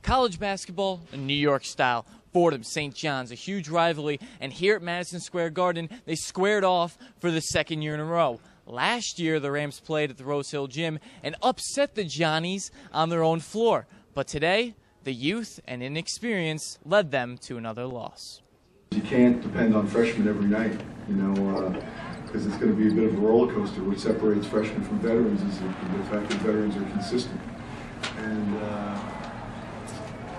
College basketball, New York style. Fordham-St. John's, a huge rivalry, and here at Madison Square Garden, they squared off for the second year in a row. Last year, the Rams played at the Rose Hill Gym and upset the Johnnies on their own floor. But today, the youth and inexperience led them to another loss. You can't depend on freshmen every night, because it's going to be a bit of a roller coaster. What separates freshmen from veterans is the fact that veterans are consistent.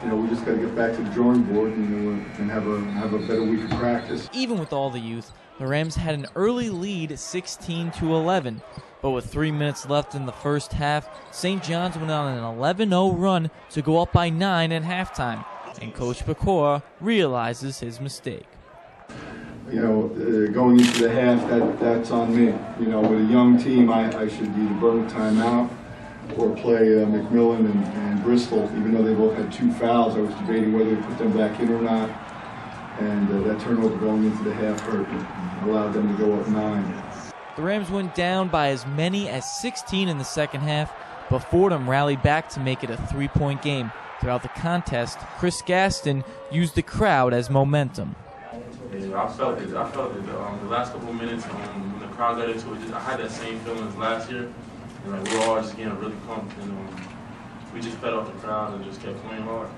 And we just got to get back to the drawing board and have a better week of practice. Even with all the youth, the Rams had an early lead, 16-11. But with 3 minutes left in the first half, St. John's went on an 11-0 run to go up by 9 at halftime. And Coach Pecora realizes his mistake. Going into the half, that's on me. With a young team, I should either burn a timeout or play McMillan and Bristol. Even though they both had 2 fouls, I was debating whether to put them back in or not. And that turnover going into the half hurt me. Allowed them to go up 9. The Rams went down by as many as 16 in the second half, but Fordham rallied back to make it a 3-point game. Throughout the contest, Chris Gaston used the crowd as momentum. Yeah, I felt it. The last couple of minutes, when the crowd got into it, I had that same feeling as last year. And we were all just getting really pumped, and we just fed off the crowd and just kept playing hard.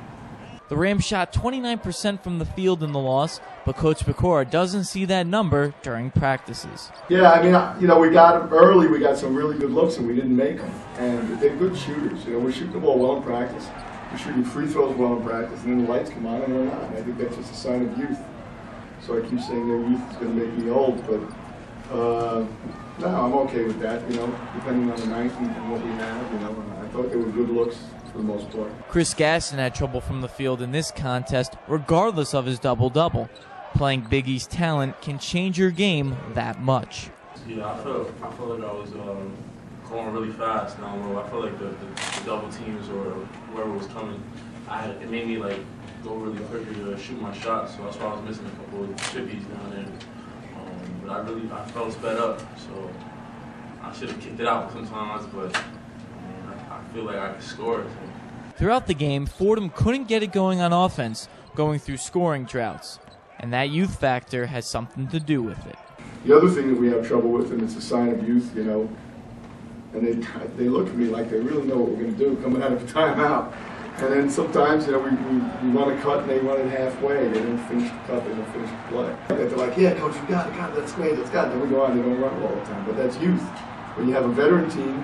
The Rams shot 29% from the field in the loss, but Coach Pecora doesn't see that number during practices. Yeah, we got them early. We got some really good looks, and we didn't make them. And they're good shooters. We shoot the ball well in practice. We're shooting free throws well in practice, and then the lights come on and they're not. And I think that's just a sign of youth. So I keep saying their youth is going to make me old, but no, I'm okay with that, depending on the night and what we have, I thought they were good looks for the most part. Chris Gaston had trouble from the field in this contest, regardless of his double-double. Playing Big East talent can change your game that much. Yeah, I felt like I was going really fast down low. I felt like the double teams or whoever was coming, it made me go really quickly to shoot my shots. So that's why I was missing a couple of chippies down there. But I felt sped up, so I should have kicked it out sometimes. But I feel like I could score. So. Throughout the game, Fordham couldn't get it going on offense, going through scoring droughts, and that youth factor has something to do with it. The other thing that we have trouble with, and it's a sign of youth, and they look at me like they really know what we're going to do coming out of a timeout. And then sometimes, we run a cut and they run it halfway. They don't finish the cut, they don't finish the play. They're like, yeah, coach, we got it, let's go. Then we go on, they don't run it all the time. But that's youth. When you have a veteran team,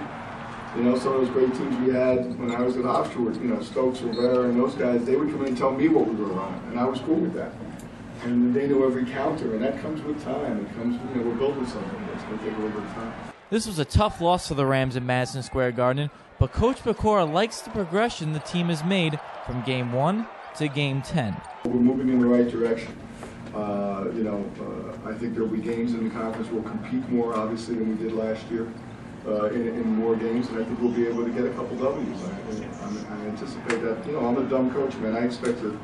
some of those great teams we had when I was at Oxford, Stokes, Rivera, and those guys, they would come in and tell me what we were running. And I was cool with that. And they knew every counter, and that comes with time. It comes, we're building something that's going to take a little bit of time. This was a tough loss for the Rams at Madison Square Garden, but Coach Pecora likes the progression the team has made from Game 1 to Game 10. We're moving in the right direction. I think there will be games in the conference we'll compete more, obviously, than we did last year in more games, and I think we'll be able to get a couple W's. I anticipate that. I'm a dumb coach, man. I expect to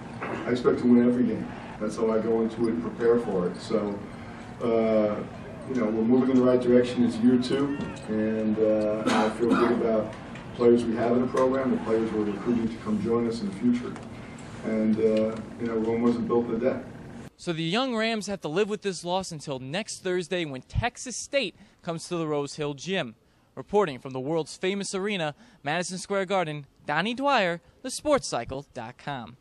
win every game. That's how I go into it and prepare for it. So, we're moving in the right direction. It's year 2, and I feel good about the players we have in the program, the players we're recruiting to come join us in the future. And, Rome wasn't built in a day. So the young Rams have to live with this loss until next Thursday when Texas State comes to the Rose Hill Gym. Reporting from the world's famous arena, Madison Square Garden, Donnie Dwyer, thesportscycle.com.